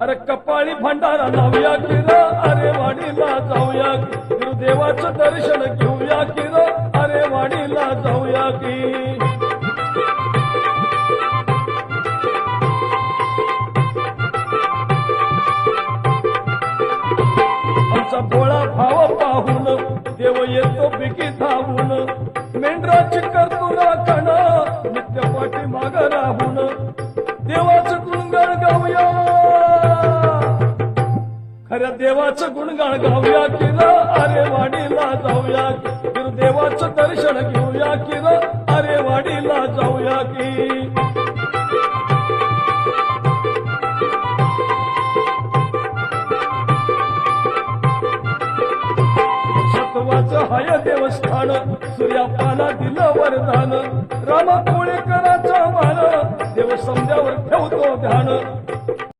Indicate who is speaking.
Speaker 1: अरे कपाळी भंडारा लावूया की र, अरे वाडीला जाऊया की गुरुदेवाचं दर्शन घेऊया की र, अरे वाडीला जाऊया की आमचा भोळा भाव पाहून देव येतो पिकी धावून मेंढराची करतो राखण नित्य पाठी माग राहून देवाचं गुणगान गाऊया खऱ्या देवाचं गुणगान गाऊया की र, अरे वाडीला जाऊया की गुरुदेवाचं दर्शन घेऊया की र, अरे वाडीला जाऊया की सत्वाचं हाय देवस्थान सूर्यापाला दिलं वरदान रामा कोळेकराचा मान देव समजावर ठेवतो ध्यान